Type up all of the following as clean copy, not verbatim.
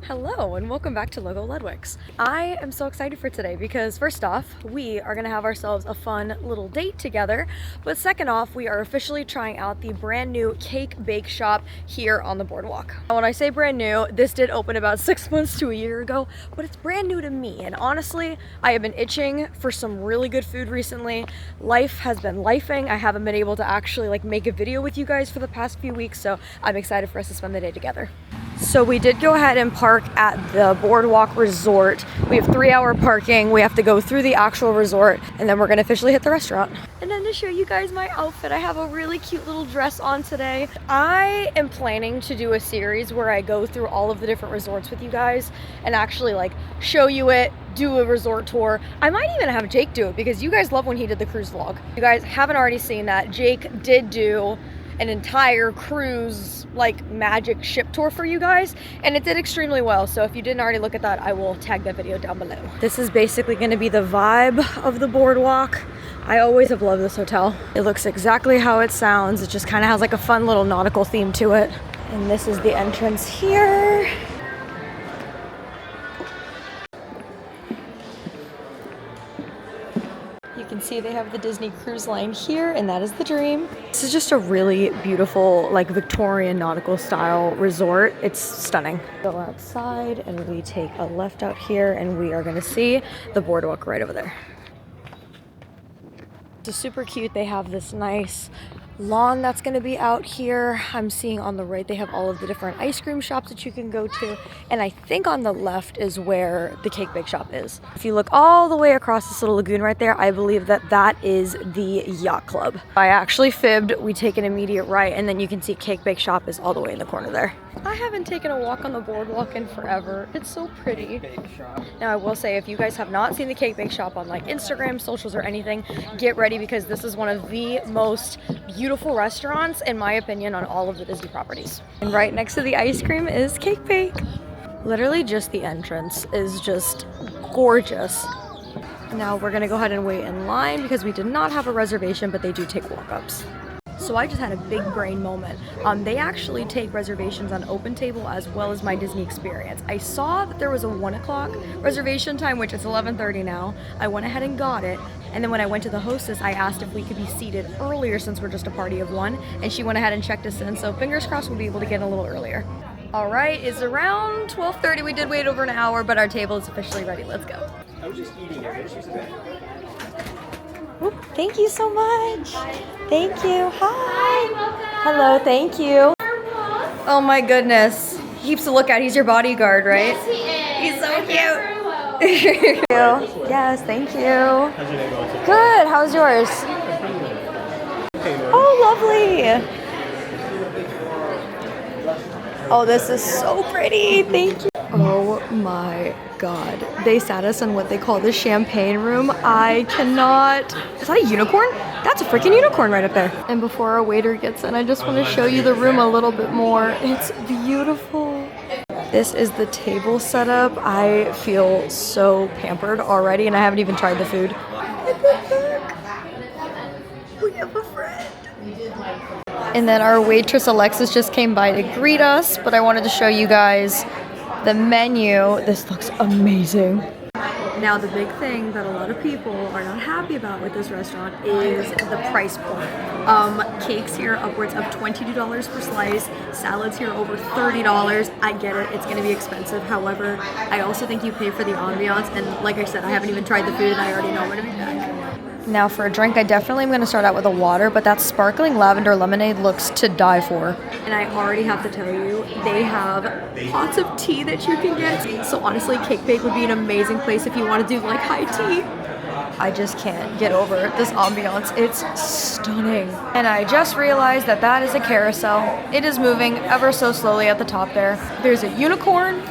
Hello and welcome back to Logo Ludwig's. I am so excited for today because first off, we are gonna have ourselves a fun little date together, but second off, we are officially trying out the brand new Cake Bake Shop here on the boardwalk. Now, when I say brand new, this did open about 6 months to a year ago, but it's brand new to me. And honestly, I have been itching for some really good food recently. Life has been lifing. I haven't been able to actually make a video with you guys for the past few weeks, so I'm excited for us to spend the day together. So we did go ahead and park at the Boardwalk Resort. We have 3-hour parking. We have to go through the actual resort and then we're gonna officially hit the restaurant. And then to show you guys my outfit, I have a really cute little dress on today. I am planning to do a series where I go through all of the different resorts with you guys and actually show you it, do a resort tour. I might even have Jake do it because you guys love when he did the cruise vlog. If you guys haven't already seen that, Jake did do an entire cruise magic ship tour for you guys and it did extremely well, so if you didn't already look at that, I will tag that video down below. This is basically going to be the vibe of the boardwalk. I always have loved this hotel. It looks exactly how it sounds. It just kind of has a fun little nautical theme to it. And this is the entrance here. You can see they have the Disney Cruise Line here, and that is the Dream. This is just a really beautiful, Victorian nautical style resort. It's stunning. Go outside and we take a left out here and we are gonna see the boardwalk right over there. It's super cute. They have this nice lawn that's going to be out here. I'm seeing on the right they have all of the different ice cream shops that you can go to, and I think on the left is where the Cake Bake Shop is. If you look all the way across this little lagoon right there, I believe that that is the yacht club. I actually fibbed. We take an immediate right and then you can see Cake Bake Shop is all the way in the corner there. I haven't taken a walk on the boardwalk in forever. It's so pretty. Now I will say, if you guys have not seen the Cake Bake Shop on Instagram, socials, or anything, get ready because this is one of the most beautiful restaurants, in my opinion, on all of the Disney properties. And right next to the ice cream is Cake Bake. Literally just the entrance is just gorgeous. Now we're gonna go ahead and wait in line because we did not have a reservation, but they do take walk-ups. So I just had a big brain moment. They actually take reservations on OpenTable as well as My Disney Experience. I saw that there was a 1 o'clock reservation time, which is 11:30 now. I went ahead and got it. And then when I went to the hostess, I asked if we could be seated earlier since we're just a party of one. And she went ahead and checked us in. So fingers crossed we'll be able to get in a little earlier. All right, it's around 12:30. We did wait over an hour, but our table is officially ready. Let's go. I was just eating it. She's back. Ooh, thank you so much. Thank you. Hi. Hello, thank you. Oh my goodness. He keeps a lookout. He's your bodyguard, right? Yes, he is. He's so cute. Thank you. Yes, thank you. How's your day going? Good. How's yours? Oh, lovely. Oh, this is so pretty. Thank you. Oh my God. They sat us in what they call the champagne room. I cannot. Is that a unicorn? That's a freaking unicorn right up there. And before our waiter gets in, I just want to show you the room a little bit more. It's beautiful. This is the table setup. I feel so pampered already, and I haven't even tried the food. We have a friend. And then our waitress Alexis just came by to greet us, but I wanted to show you guys the menu. This looks amazing. Now the big thing that a lot of people are not happy about with this restaurant is the price point. Cakes here upwards of $22 per slice, salads here over $30. I get it, it's gonna be expensive. However, I also think you pay for the ambiance, and like I said, I haven't even tried the food and I already know I'm gonna be back. Now for a drink, I definitely am going to start out with a water, but that sparkling lavender lemonade looks to die for. And I already have to tell you, they have pots of tea that you can get. So honestly, Cake Bake would be an amazing place if you want to do high tea. I just can't get over this ambiance. It's stunning. And I just realized that that is a carousel. It is moving ever so slowly at the top there. There's a unicorn.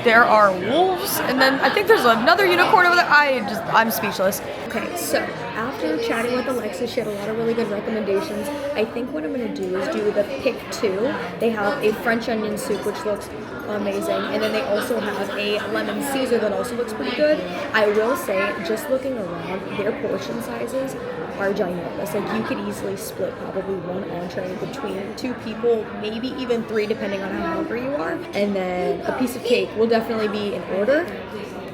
There are wolves, and then I think there's another unicorn over there. I'm speechless. Okay, so after chatting with Alexis, she had a lot of really good recommendations. I think what I'm gonna do is do the pick two. They have a French onion soup, which looks amazing. And then they also have a lemon Caesar that also looks pretty good. I will say, just looking around, their portion sizes are ginormous. Like, you could easily split probably one entree between 2 people, maybe even 3 depending on how hungry you are. And then a piece of cake will definitely be in order.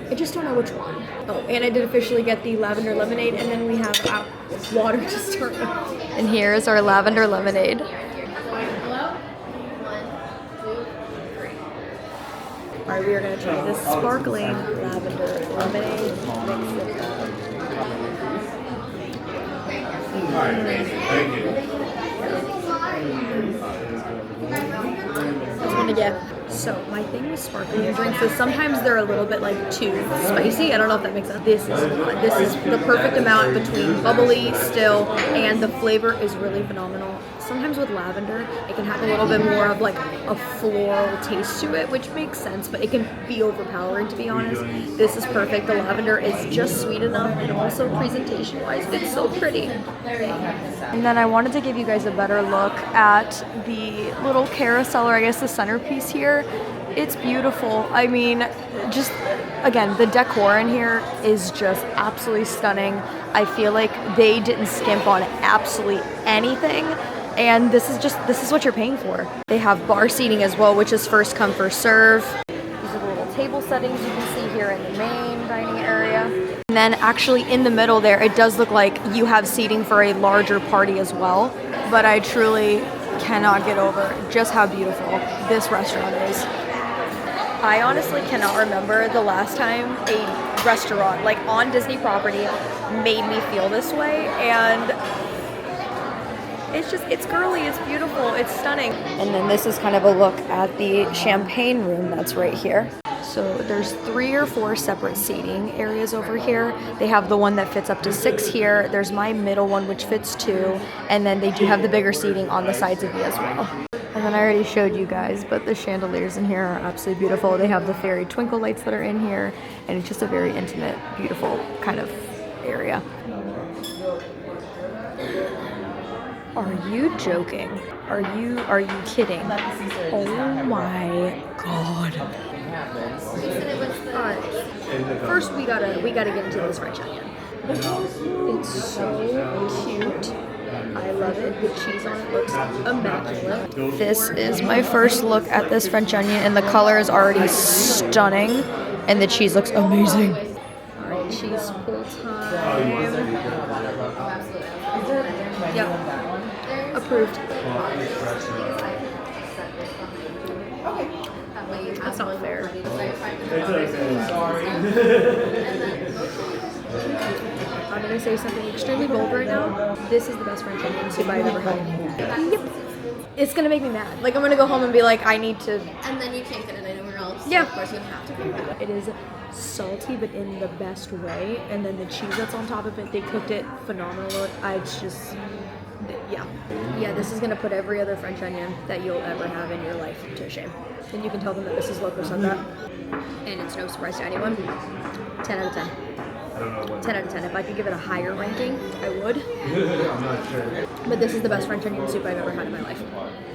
I just don't know which one. Oh, and I did officially get the lavender lemonade, and then we have water to start with. And here's our lavender lemonade. All right, we are gonna try this sparkling lavender lemonade. Mix it up. That's one to get. So my thing with sparkling drinks is sometimes they're a little bit like too spicy. I don't know if that makes sense. This is the perfect amount between bubbly, still, and the flavor is really phenomenal. Sometimes with lavender, it can have a little bit more of like a floral taste to it, which makes sense, but it can be overpowering, to be honest. This is perfect. The lavender is just sweet enough, and also presentation-wise, it's so pretty. And then I wanted to give you guys a better look at the little carousel, or I guess the centerpiece here. It's beautiful. I mean, just, again, the decor in here is just absolutely stunning. I feel like they didn't skimp on absolutely anything. And this is what you're paying for. They have bar seating as well, which is first come, first serve. These are the little table settings you can see here in the main dining area. And then actually in the middle there, it does look like you have seating for a larger party as well. But I truly cannot get over just how beautiful this restaurant is. I honestly cannot remember the last time a restaurant, like on Disney property, made me feel this way. And it's girly, it's beautiful, it's stunning. And then this is kind of a look at the champagne room that's right here. So there's 3 or 4 separate seating areas over here. They have the one that fits up to 6 here. There's my middle one, which fits 2. And then they do have the bigger seating on the sides of me as well. And then I already showed you guys, but the chandeliers in here are absolutely beautiful. They have the fairy twinkle lights that are in here, and it's just a very intimate, beautiful kind of area. Are you joking? Are you kidding? Oh my god. Alright. First we gotta get into this French onion. It's so cute. I love it. The cheese on it looks immaculate. This is my first look at this French onion, and the color is already stunning, and the cheese looks amazing. Alright, cheese pull time. Yep. Approved. That's not fair. I'm gonna say something extremely bold right now. This is the best French onion soup I've ever had. Yep. It's gonna make me mad. Like, I'm gonna go home and be like, I need to. And then you can't get it anywhere else. Yeah. So of course you have to come back. It is salty, but in the best way. And then the cheese that's on top of it, they cooked it phenomenal. It's just, yeah, this is gonna put every other French onion that you'll ever have in your life to shame. And you can tell them that this is loco santa, and it's no surprise to anyone. 10 out of 10. 10 out of 10. If I could give it a higher ranking, I would. But this is the best French onion soup I've ever had in my life.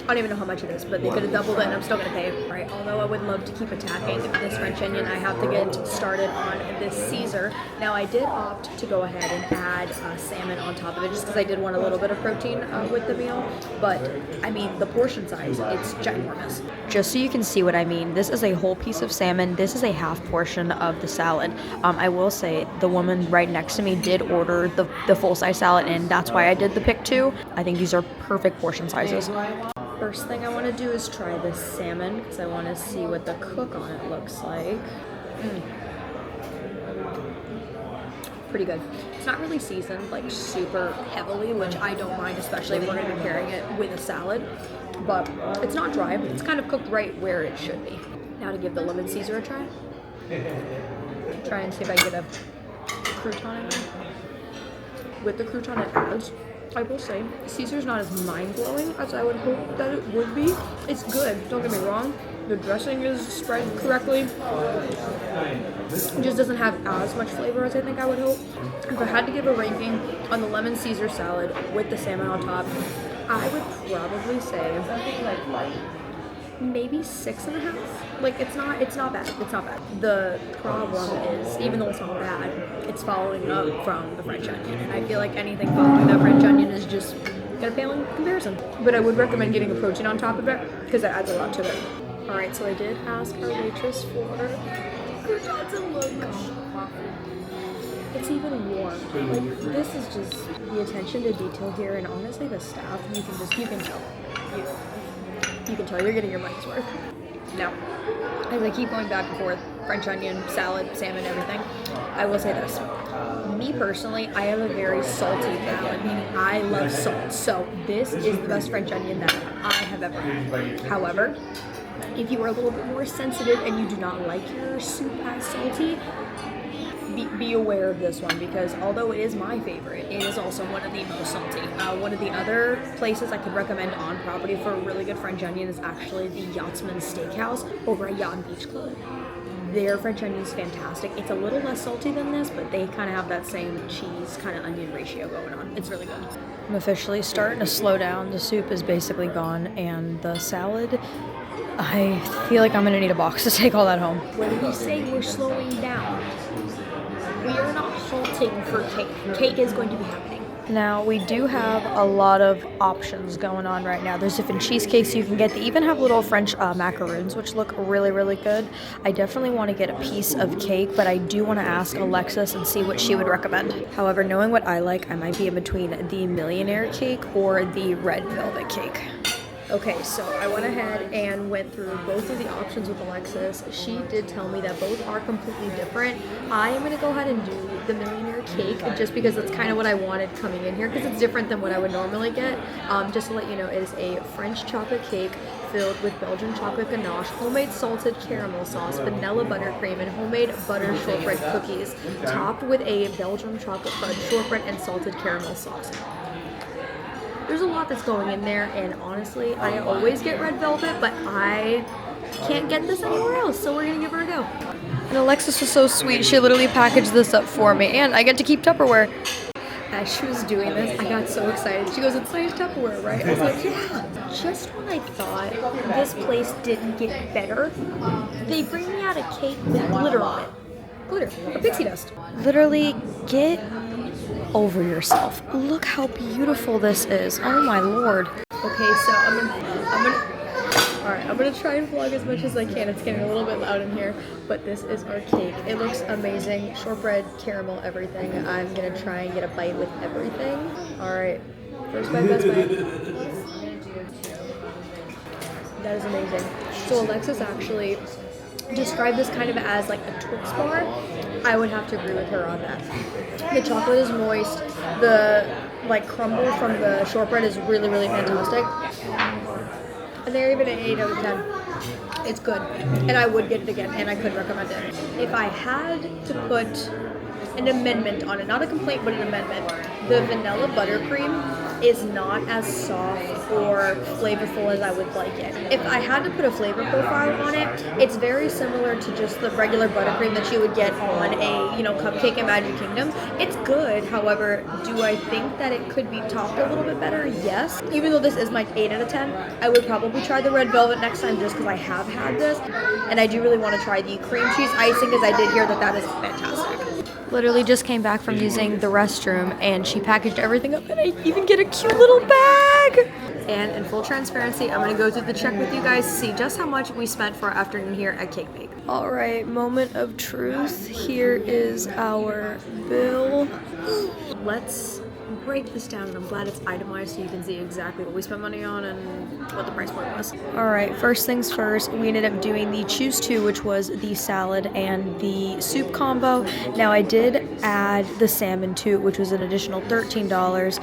I don't even know how much it is, but they could have doubled it and I'm still going to pay it. Right? Although I would love to keep attacking this French onion, I have to get started on this Caesar. Now, I did opt to go ahead and add salmon on top of it just because I did want a little bit of protein with the meal. But, I mean, the portion size, it's ginormous. Just so you can see what I mean, this is a whole piece of salmon. This is a half portion of the salad. I will say the woman right next to me did order the full-size salad, and that's why I did the pick 2. I think these are perfect portion sizes. First thing I want to do is try this salmon because I want to see what the cook on it looks like. Pretty good. It's not really seasoned like super heavily, which I don't mind, especially if we're going to be pairing it with a salad. But it's not dry. It's kind of cooked right where it should be. Now to give the lemon Caesar a try. Try and see if I can get a crouton in there. With the crouton it adds, I will say, Caesar's not as mind-blowing as I would hope that it would be. It's good, don't get me wrong. The dressing is spread correctly. It just doesn't have as much flavor as I think I would hope. If I had to give a ranking on the lemon Caesar salad with the salmon on top, I would probably say maybe 6.5. Like, it's not bad. It's not bad. The problem is, even though it's not bad, it's following up from the French onion. And I feel like anything following that French onion is just gonna pale in comparison. But I would recommend getting a protein on top of it because it adds a lot to it. All right, so I did ask our waitress for croutons and look. It's even warm. Like, this is just the attention to detail here, and honestly, the staff, you can tell. You can tell you're getting your money's worth. Now, as I keep going back and forth, French onion, salad, salmon, everything, I will say this. Me personally, I have a very salty palate, meaning I love salt. So this is the best French onion that I have ever had. However, if you are a little bit more sensitive and you do not like your soup as salty, be aware of this one, because although it is my favorite, it is also one of the most salty. One of the other places I could recommend on property for a really good French onion is actually the Yachtsman Steakhouse over at Yacht and Beach Club. Their French onion is fantastic. It's a little less salty than this, but they kind of have that same cheese kind of onion ratio going on. It's really good. I'm officially starting to slow down. The soup is basically gone, and the salad, I feel like I'm gonna need a box to take all that home. When we say we're slowing down, we are not halting for cake. Cake is going to be happening. Now, we do have a lot of options going on right now. There's different cheesecakes you can get. They even have little French macaroons, which look really, really good. I definitely want to get a piece of cake, but I do want to ask Alexis and see what she would recommend. However, knowing what I like, I might be in between the Millionaire cake or the red velvet cake. Okay, so I went ahead and went through both of the options with Alexis. She did tell me that both are completely different. I am going to go ahead and do the Millionaire cake just because that's kind of what I wanted coming in here, because it's different than what I would normally get. Just to let you know, it is a French chocolate cake filled with Belgian chocolate ganache, homemade salted caramel sauce, vanilla buttercream, and homemade butter shortbread cookies, topped with a Belgian chocolate fudge shortbread and salted caramel sauce. There's a lot that's going in there, and honestly, I always get red velvet, but I can't get this anywhere else, so we're gonna give her a go. And Alexis was so sweet. She literally packaged this up for me, and I get to keep Tupperware. As she was doing this, I got so excited. She goes, "It's nice Tupperware, right?" I was like, "Yeah." Just when I thought this place didn't get better, they bring me out a cake with glitter on it. Glitter, or pixie dust. Literally, get over yourself. Look how beautiful this is. Oh my lord. Okay, so I'm gonna try and vlog as much as I can. It's getting a little bit loud in here, but this is our cake. It looks amazing. Shortbread, caramel, everything. I'm gonna try and get a bite with everything. All right, first bite, best bite. That is amazing. So Alexis actually described this kind of as like a Twix bar. I would have to agree with her on that. The chocolate is moist. The like crumble from the shortbread is really, really fantastic. And they're even an 8 out of 10. It's good. And I would get it again, and I could recommend it. If I had to put an amendment on it, not a complaint, but an amendment, the vanilla buttercream is not as soft or flavorful as I would like it. If I had to put a flavor profile on it, it's very similar to just the regular buttercream that you would get on a, cupcake in Magic Kingdom. It's good, however, do I think that it could be topped a little bit better? Yes. Even though this is my 8 out of 10, I would probably try the red velvet next time just because I have had this, and I do really want to try the cream cheese icing because I did hear that is fantastic. Literally just came back from using the restroom, and she packaged everything up, and I even get a cute little bag. And in full transparency, I'm gonna go through the check with you guys to see just how much we spent for our afternoon here at Cake Bake. All right, moment of truth. Here is our bill. Let's break this down, and I'm glad it's itemized so you can see exactly what we spent money on and what the price point was. All right, first things first, we ended up doing the Choose 2, which was the salad and the soup combo. Now, I did add the salmon to it, which was an additional $13.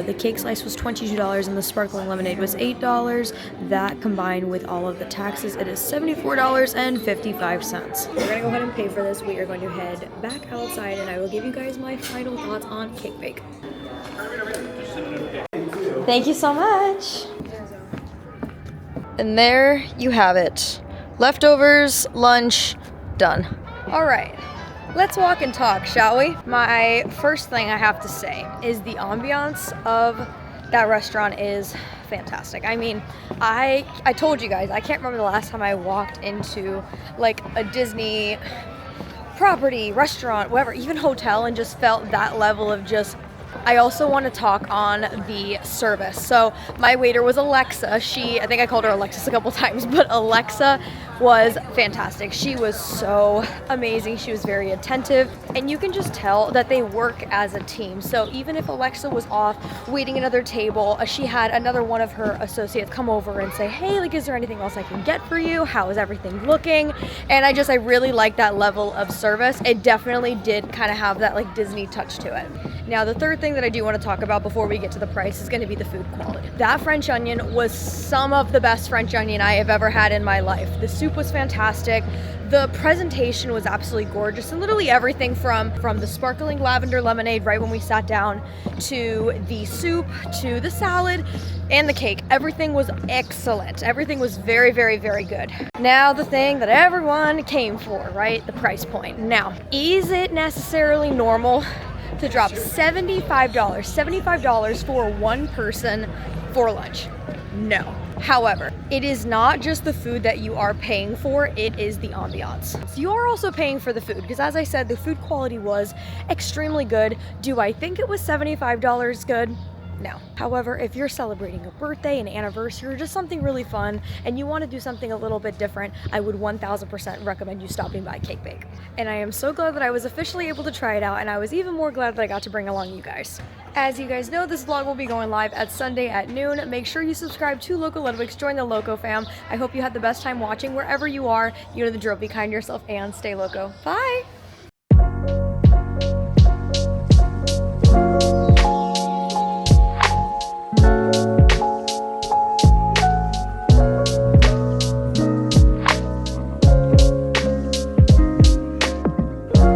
The cake slice was $22, and the sparkling lemonade was $8. That combined with all of the taxes, it is $74.55. We're gonna go ahead and pay for this. We are going to head back outside, and I will give you guys my final thoughts on Cake Bake. Thank you so much. And there you have it. Leftovers, lunch, done. All right, let's walk and talk, shall we? My first thing I have to say is the ambiance of That restaurant is fantastic. I mean, I told you guys, I can't remember the last time I walked into like a Disney property, restaurant, whatever, even hotel, and just felt that level of just. I also want to talk on the service. So my waiter was Alexa. I think I called her Alexis a couple times, but Alexa was fantastic. She was so amazing. She was very attentive, and you can just tell that they work as a team. So even if Alexa was off waiting another table, she had another one of her associates come over and say, hey, like, is there anything else I can get for you? How is everything looking? And I really like that level of service. It definitely did kind of have that like Disney touch to it. Now, the third thing that I do want to talk about before we get to the price is going to be the food quality. That French onion was some of the best French onion I have ever had in my life. The soup was fantastic. The presentation was absolutely gorgeous, and literally everything from the sparkling lavender lemonade right when we sat down, to the soup, to the salad, and the cake. Everything was excellent. Everything was very, very, very good. Now, the thing that everyone came for, right? The price point. Now, is it necessarily normal to drop $75 for one person for lunch? No. However, it is not just the food that you are paying for, it is the ambiance. So you are also paying for the food, because as I said, the food quality was extremely good. Do I think it was $75 good? No. However, if you're celebrating a birthday, an anniversary, or just something really fun, and you want to do something a little bit different, I would 1000% recommend you stopping by Cake Bake. And I am so glad that I was officially able to try it out, and I was even more glad that I got to bring along you guys. As you guys know, this vlog will be going live at Sunday at noon. Make sure you subscribe to Loco Ludwig's, join the Loco fam. I hope you had the best time watching wherever you are. You know the drill, be kind to yourself and stay loco. Bye!